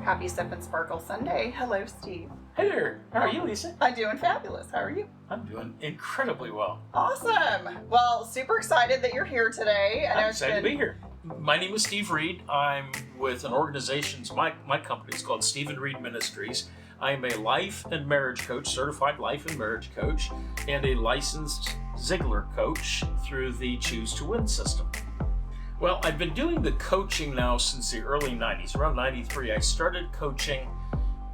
Happy Sip and Sparkle Sunday. Hello, Steve. Hey there. How are you, Lisa? I'm doing fabulous. How are you? I'm doing incredibly well. Awesome. Well, super excited that you're here today. I'm excited to be here. My name is Steve Reed. I'm with an organization, my company is called Steve and Reed Ministries. I am a life and marriage coach, certified life and marriage coach, and a licensed Ziglar Coach through the Choose to Win system. Well, I've been doing the coaching now since the early 90s. Around 93, I started coaching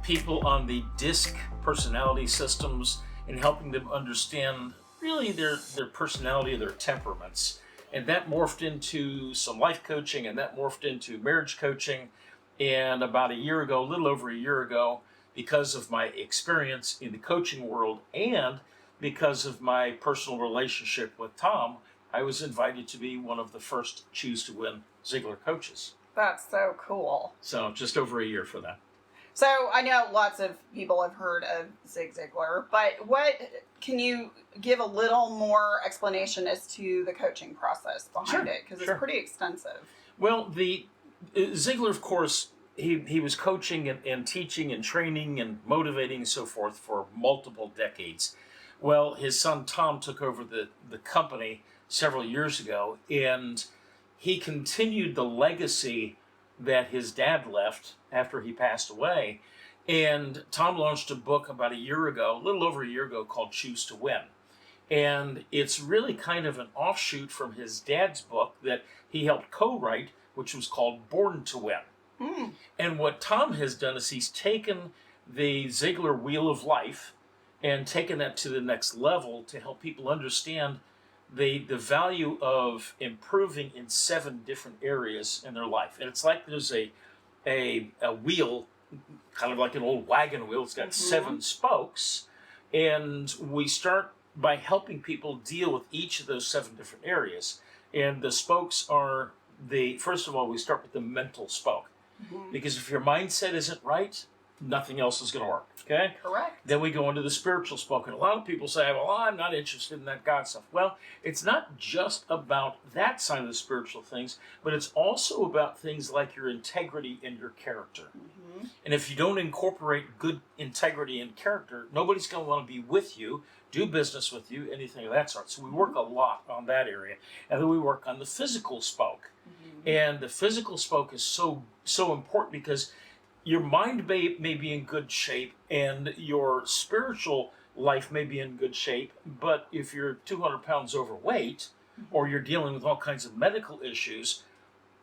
people on the DISC personality systems and helping them understand really their personality, their temperaments. And that morphed into some life coaching, and that morphed into marriage coaching. And about a little over a year ago, because of my experience in the coaching world and because of my personal relationship with Tom, I was invited to be one of the first Choose to Win Ziglar coaches. That's so cool. So just over a year for that. So I know lots of people have heard of Zig Ziglar, but can you give a little more explanation as to the coaching process behind it? Because it's pretty extensive. Well, the Ziglar, of course, he was coaching and teaching and training and motivating and so forth for multiple decades. Well, his son Tom took over the company several years ago, and he continued the legacy that his dad left after he passed away. And Tom launched a book about a little over a year ago, called Choose to Win. And it's really kind of an offshoot from his dad's book that he helped co-write, which was called Born to Win. Mm. And what Tom has done is he's taken the Ziglar Wheel of Life and taken that to the next level to help people understand the value of improving in 7 different areas in their life. And it's like there's a wheel, kind of like an old wagon wheel. It's got 7 spokes. And we start by helping people deal with each of those 7 different areas. And the spokes are first of all, we start with the mental spoke. Mm-hmm. Because if your mindset isn't right, nothing else is going to work. Okay? Correct. Then we go into the spiritual spoke. And a lot of people say, well, I'm not interested in that God stuff. Well, it's not just about that side of the spiritual things, but it's also about things like your integrity and your character. Mm-hmm. And if you don't incorporate good integrity and character, nobody's going to want to be with you, do business with you, anything of that sort. So we work a lot on that area. And then we work on the physical spoke. Mm-hmm. And the physical spoke is so important because your mind may be in good shape and your spiritual life may be in good shape, but if you're 200 pounds overweight or you're dealing with all kinds of medical issues,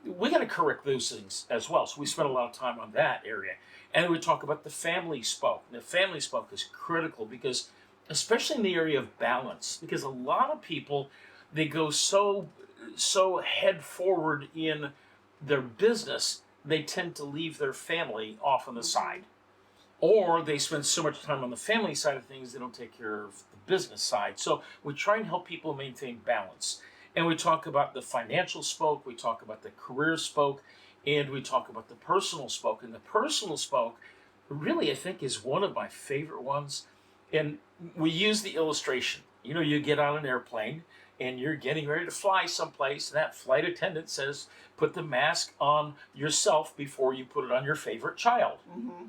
we got to correct those things as well. So we spend a lot of time on that area. And we talk about the family spoke. The family spoke is critical because, especially in the area of balance, because a lot of people, they go so head forward in their business, they tend to leave their family off on the side. Or they spend so much time on the family side of things, they don't take care of the business side. So we try and help people maintain balance. And we talk about the financial spoke, we talk about the career spoke, and we talk about the personal spoke. And the personal spoke really, I think, is one of my favorite ones. And we use the illustration. You know, you get on an airplane and you're getting ready to fly someplace, and that flight attendant says, put the mask on yourself before you put it on your favorite child. Mm-hmm.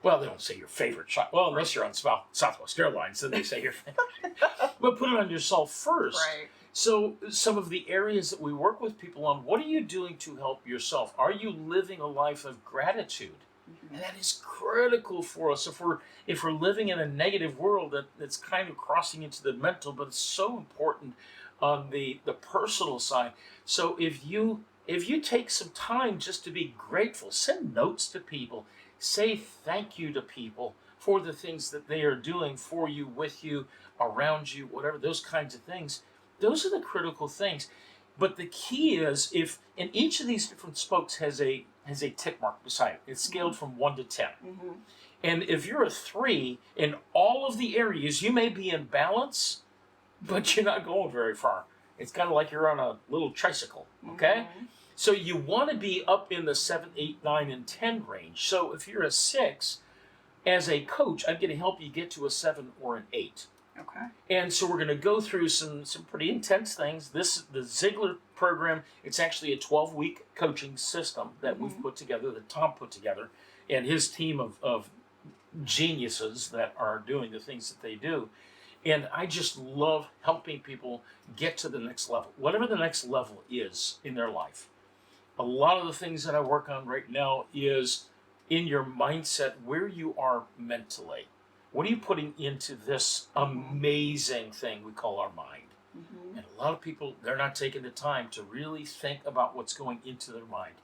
Well, they don't say your favorite child. Well, unless you're on Southwest Airlines, then they say your favorite. But put it on yourself first. Right. So some of the areas that we work with people on, what are you doing to help yourself? Are you living a life of gratitude? Mm-hmm. And that is critical for us. If we're living in a negative world that's kind of crossing into the mental, but it's so important on the personal side. So if you take some time just to be grateful, send notes to people, say thank you to people for the things that they are doing for you, with you, around you, whatever, those kinds of things. Those are the critical things. But the key is, if in each of these different spokes has a tick mark beside it. It's scaled from 1 to 10. Mm-hmm. And if you're a 3 in all of the areas, you may be in balance, but you're not going very far. It's kind of like you're on a little tricycle, okay? Mm-hmm. So you want to be up in the 7, 8, 9, and 10 range. So if you're a 6, as a coach, I'm going to help you get to a 7 or an 8. Okay. And so we're going to go through some pretty intense things. The Ziglar program, it's actually a 12-week coaching system that we've put together, that Tom put together. and his team of geniuses that are doing the things that they do. And I just love helping people get to the next level, whatever the next level is in their life. A lot of the things that I work on right now is in your mindset, where you are mentally. What are you putting into this amazing thing we call our mind? And a lot of people, they're not taking the time to really think about what's going into their mind.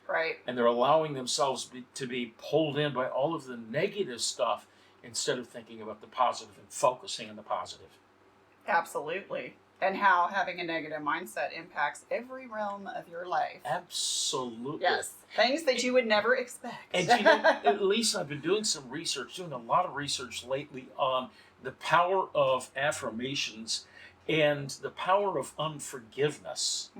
Right. And they're allowing themselves to be pulled in by all of the negative stuff instead of thinking about the positive and focusing on the positive. Absolutely. And how having a negative mindset impacts every realm of your life. Absolutely. Yes. Things that you would never expect. And you know, at least I've been doing some research, doing a lot of research lately on the power of affirmations and the power of unforgiveness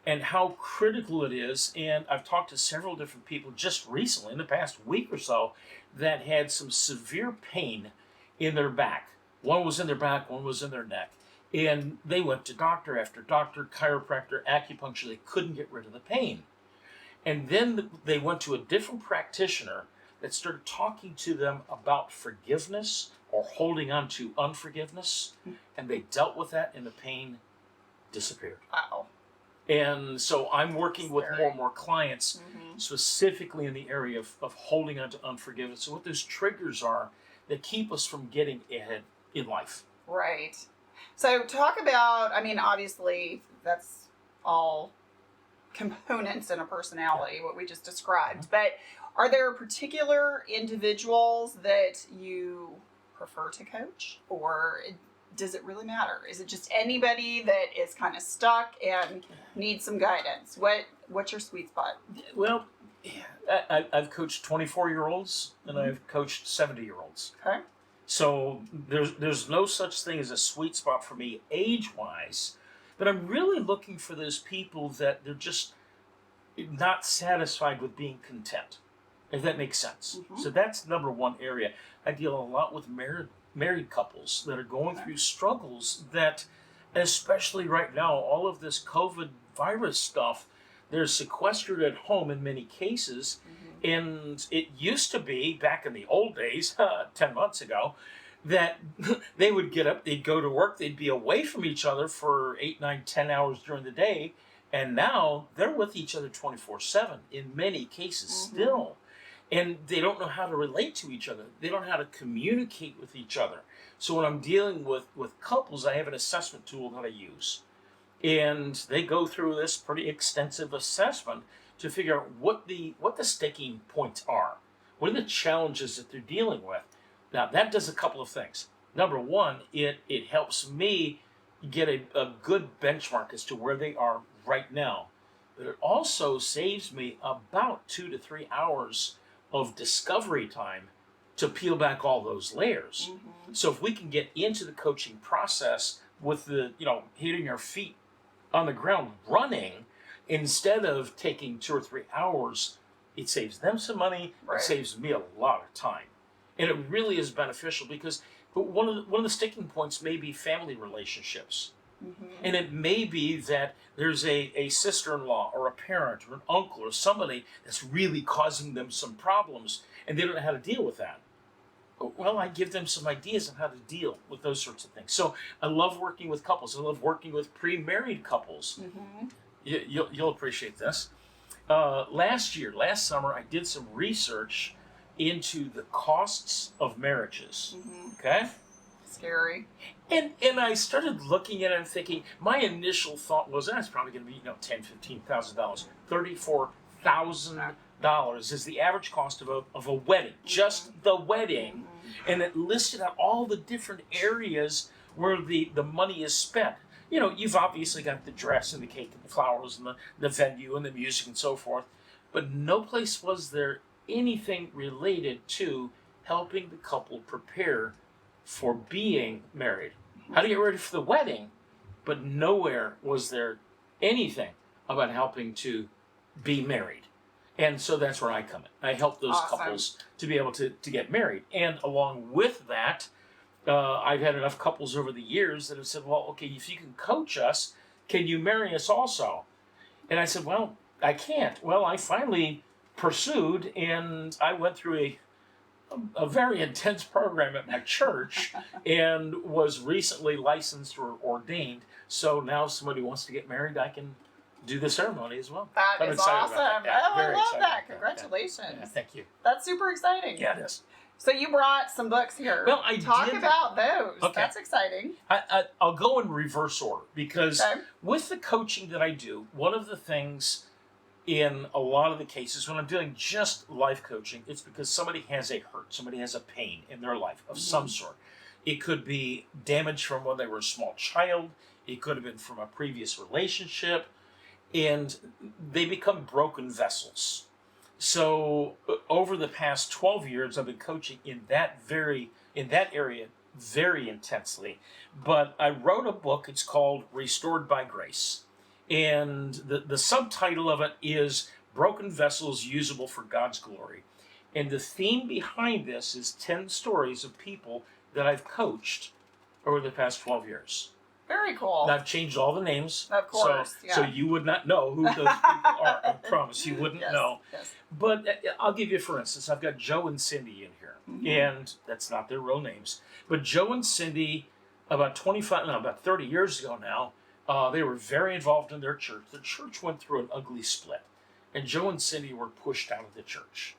and how critical it is. And I've talked to several different people just recently, in the past week or so, that had some severe pain in their back. One was in their back, one was in their neck. And they went to doctor after doctor, chiropractor, acupuncture. They couldn't get rid of the pain. And then they went to a different practitioner that started talking to them about forgiveness or holding on to unforgiveness. And they dealt with that and the pain disappeared. Wow. And so I'm working with more and more clients specifically in the area of holding on to unforgiveness. So what those triggers are that keep us from getting ahead in life. Right. So talk about, I mean, obviously that's all components in a personality, what we just described, but are there particular individuals that you prefer to coach, or does it really matter? Is it just anybody that is kind of stuck and needs some guidance? What's your sweet spot? Well, I've coached 24-year-olds and I've coached 70-year-olds. Okay. So there's no such thing as a sweet spot for me age-wise, but I'm really looking for those people that they're just not satisfied with being content, if that makes sense. So that's number one area. I deal a lot with married couples that are going through struggles that, especially right now, all of this COVID virus stuff, they're sequestered at home in many cases. And it used to be, back in the old days, 10 months ago, that they would get up, they'd go to work, they'd be away from each other for 8, 9, 10 hours during the day. And now they're with each other 24/7 in many cases still. And they don't know how to relate to each other. They don't know how to communicate with each other. So when I'm dealing with couples, I have an assessment tool that I use. And they go through this pretty extensive assessment to figure out what the sticking points are. What are the challenges that they're dealing with? Now, that does a couple of things. Number one, it helps me get a good benchmark as to where they are right now. But it also saves me about 2 to 3 hours of discovery time to peel back all those layers. So if we can get into the coaching process with the, hitting our feet on the ground running, instead of taking 2 or 3 hours, it saves them some money. Right. It saves me a lot of time, and it really is beneficial because one of the sticking points may be family relationships, and it may be that there's a sister-in-law or a parent or an uncle or somebody that's really causing them some problems, and they don't know how to deal with that. Well, I give them some ideas on how to deal with those sorts of things. So I love working with couples. I love working with pre-married couples. You'll appreciate this. Last summer, I did some research into the costs of marriages. Okay? Scary. And I started looking at it and thinking, my initial thought was, that's probably going to be, $10,000, $15,000. $34,000 is the average cost of a wedding, just the wedding. And it listed out all the different areas where the money is spent. You've obviously got the dress and the cake and the flowers and the venue and the music and so forth, but no place was there anything related to helping the couple prepare for being married. How to get ready for the wedding, but nowhere was there anything about helping to be married. And so that's where I come in. I help those couples to be able to get married. And along with that, I've had enough couples over the years that have said, well, okay, if you can coach us, can you marry us also? And I said, well, I can't. Well, I finally pursued, and I went through a very intense program at my church and was recently licensed or ordained. So now if somebody wants to get married, I can do the ceremony as well. That is awesome. That. Yeah, oh, I love that. Yeah. Congratulations. Yeah, thank you. That's super exciting. Yeah, it is. So you brought some books here. Well, I Talk did. about those. Okay. That's exciting. I'll go in reverse order because Okay. with the coaching that I do, one of the things in a lot of the cases when I'm doing just life coaching, it's because somebody has a hurt, somebody has a pain in their life of some sort. It could be damage from when they were a small child. It could have been from a previous relationship. And they become broken vessels. So over the past 12 years, I've been coaching in that area very intensely. But I wrote a book. It's called Restored by Grace. And the subtitle of it is Broken Vessels Usable for God's Glory. And the theme behind this is 10 stories of people that I've coached over the past 12 years. Very cool. And I've changed all the names. Of course, So you would not know who those people are. I promise you wouldn't know. Yes. But I'll give you, for instance, I've got Joe and Cindy in here. And that's not their real names. But Joe and Cindy, about 30 years ago now, they were very involved in their church. The church went through an ugly split. And Joe and Cindy were pushed out of the church.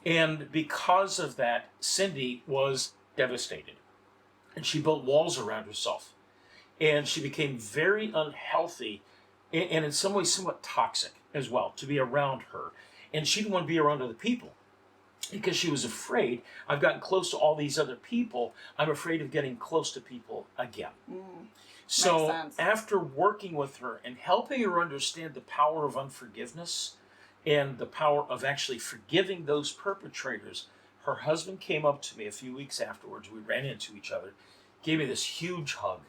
And because of that, Cindy was devastated. And she built walls around herself. And she became very unhealthy and in some ways somewhat toxic as well to be around her. And she didn't want to be around other people because she was afraid. I've gotten close to all these other people. I'm afraid of getting close to people again. So after working with her and helping her understand the power of unforgiveness and the power of actually forgiving those perpetrators, her husband came up to me a few weeks afterwards. We ran into each other, gave me this huge hug.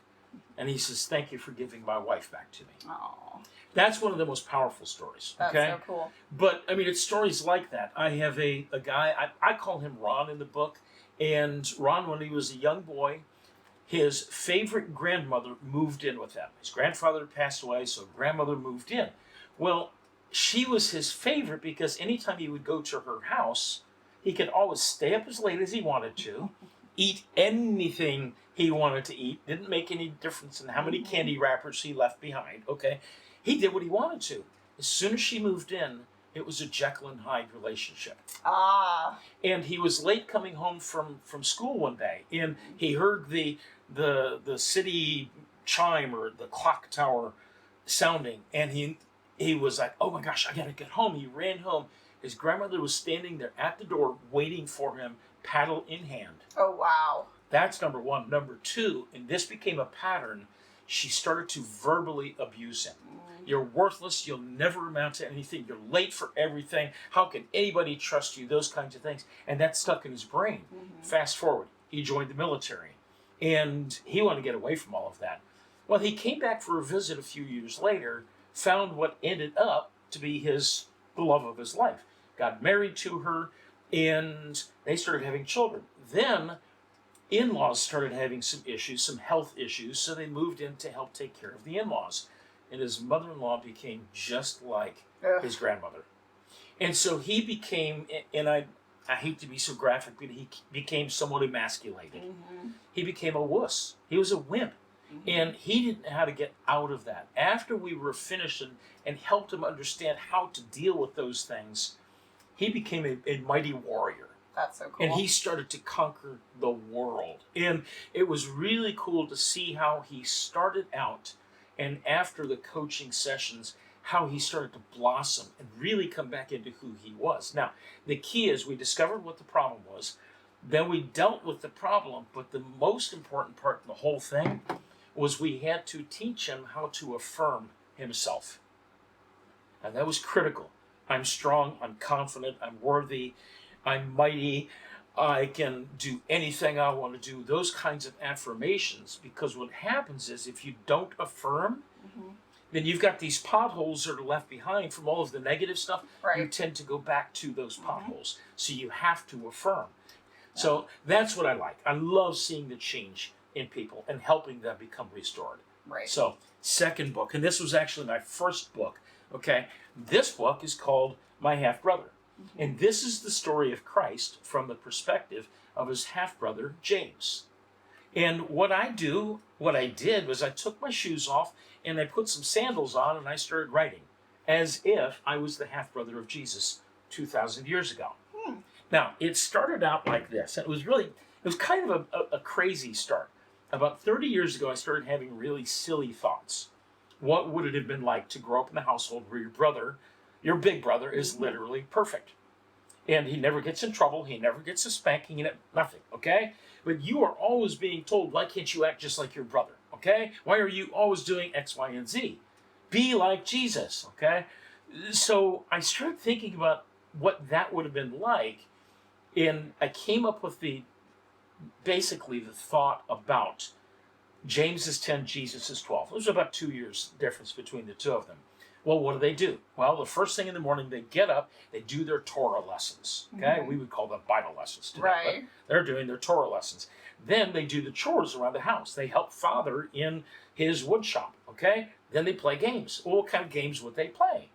And he says, "Thank you for giving my wife back to me." Oh, that's one of the most powerful stories. That's okay? so cool. But, I mean, it's stories like that. I have a guy, I call him Ron in the book. And Ron, when he was a young boy, his favorite grandmother moved in with him. His grandfather passed away, so grandmother moved in. Well, she was his favorite because anytime he would go to her house, he could always stay up as late as he wanted to, eat anything he wanted to eat. Didn't make any difference in how many candy wrappers he left behind, okay? He did what he wanted to. As soon as she moved in, it was a Jekyll and Hyde relationship. And he was late coming home from school one day, and he heard the city chime or the clock tower sounding, and he was like, "Oh my gosh, I gotta get home." He ran home. His grandmother was standing there at the door waiting for him, paddle in hand. Oh, wow. That's number one. Number two, and this became a pattern, she started to verbally abuse him. You're worthless. You'll never amount to anything. You're late for everything. How can anybody trust you? Those kinds of things. And that stuck in his brain. Fast forward, he joined the military. And he wanted to get away from all of that. Well, he came back for a visit a few years later, found what ended up to be the love of his life. Got married to her, and they started having children. Then in-laws started having some issues, some health issues, so they moved in to help take care of the in-laws. And his mother-in-law became just like his grandmother. And so he became, and I hate to be so graphic, but he became somewhat emasculated. He became a wuss. He was a wimp. And he didn't know how to get out of that. After we were finished and helped him understand how to deal with those things, he became a mighty warrior. That's so cool. And he started to conquer the world. And it was really cool to see how he started out, and after the coaching sessions, how he started to blossom and really come back into who he was. Now, the key is we discovered what the problem was, then we dealt with the problem, but the most important part in the whole thing was we had to teach him how to affirm himself. And that was critical. I'm strong, I'm confident, I'm worthy, I'm mighty, I can do anything I want to do, those kinds of affirmations, because what happens is if you don't affirm, then you've got these potholes that are left behind from all of the negative stuff. You tend to go back to those potholes. So you have to affirm. So that's what I like. I love seeing the change in people and helping them become restored. So second book, and this was actually my first book, okay? This book is called My Half-Brother. Mm-hmm. And this is the story of Christ from the perspective of his half-brother, James. And what I did was I took my shoes off and I put some sandals on and I started writing as if I was the half-brother of Jesus 2,000 years ago. Now, it started out like this. It was kind of a crazy start. About 30 years ago, I started having really silly thoughts. What would it have been like to grow up in a household where your big brother is literally perfect? And he never gets in trouble, he never gets a spanking, nothing, okay? But you are always being told, why can't you act just like your brother, okay? Why are you always doing X, Y, and Z? Be like Jesus, okay? So I started thinking about what that would have been like, and I came up with basically the thought about James is 10, Jesus is 12. There's about 2 years difference between the two of them. Well, what do? Well, the first thing in the morning, they get up, they do their Torah lessons. Okay, Mm-hmm. We would call them Bible lessons today, Right. but they're doing their Torah lessons. Then they do the chores around the house. They help Father in his wood shop. Okay, then they play games. Well, what kind of games would they play?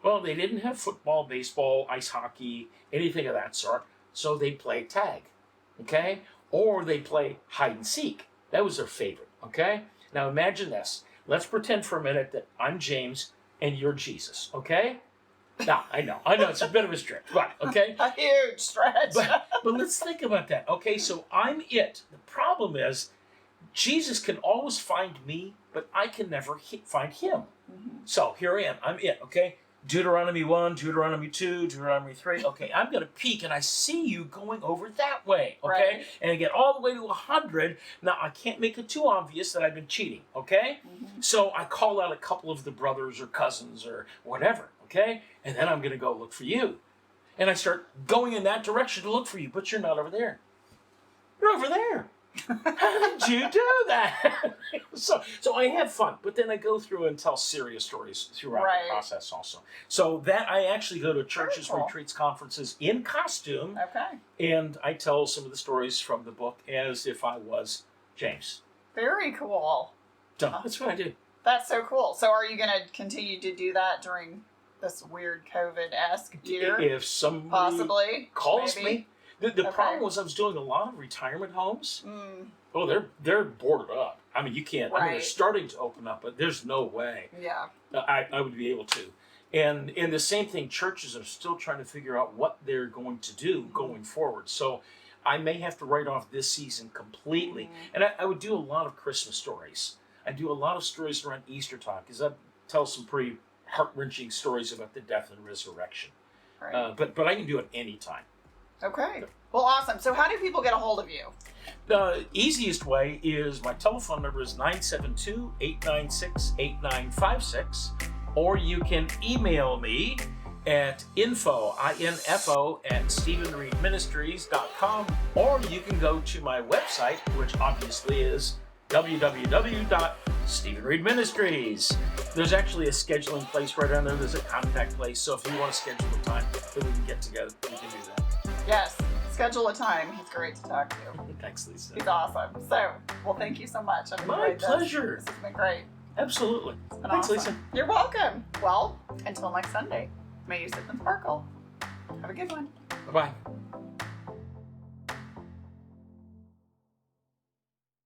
Well, they didn't have football, baseball, ice hockey, anything of that sort. So they play tag. Okay, or they play hide and seek. That was their favorite. Okay, now imagine this. Let's pretend for a minute that I'm James and you're Jesus, okay? Now, I know it's a bit of a stretch, but okay? A huge stretch. But let's think about that. Okay, so I'm it. The problem is, Jesus can always find me, but I can never find him. Mm-hmm. So here I am. I'm it, okay? Deuteronomy 1, Deuteronomy 2, Deuteronomy 3. Okay, I'm going to peek and I see you going over that way, okay? Right. And I get all the way to 100. Now, I can't make it too obvious that I've been cheating, okay? Mm-hmm. So I call out a couple of the brothers or cousins or whatever, okay? And then I'm going to go look for you. And I start going in that direction to look for you, but you're not over there. You're over there. How did you do that? So I have fun, but then I go through and tell serious stories throughout Right. the process also. So that I actually go to churches, Very cool. retreats, conferences in costume, Okay. and I tell some of the stories from the book as if I was James. Very cool. So that's what I do. That's so cool. So are you going to continue to do that during this weird COVID-esque year? If somebody Possibly. calls Maybe. me. The Okay. problem was I was doing a lot of retirement homes. Mm, Oh, they're boarded up. I mean, you can't. I mean, they're Right. starting to open up, but there's no way yeah. I would be able to. And the same thing, churches are still trying to figure out what they're going to do going forward. So I may have to write off this season completely. Mhm. And I would do a lot of Christmas stories. I do a lot of stories around Easter time because I tell some pretty heart-wrenching stories about the death and resurrection. Right. But I can do it anytime. Okay. Well, awesome. So how do people get a hold of you? The easiest way is my telephone number is 972-896-8956, or you can email me at info at stephenreedministries.com, or you can go to my website, which obviously is www.stephenreedministries. There's actually a scheduling place right down there. There's a contact place. So if you want to schedule a time that we can get together, we can do that. Yes. Schedule a time. He's great to talk to. Thanks, Lisa. He's awesome. So, well, thank you so much. I've My enjoyed pleasure. This has been great. Absolutely. It's been Thanks, awesome. Lisa. You're welcome. Well, until next Sunday, may you sip and sparkle. Have a good one. Bye-bye.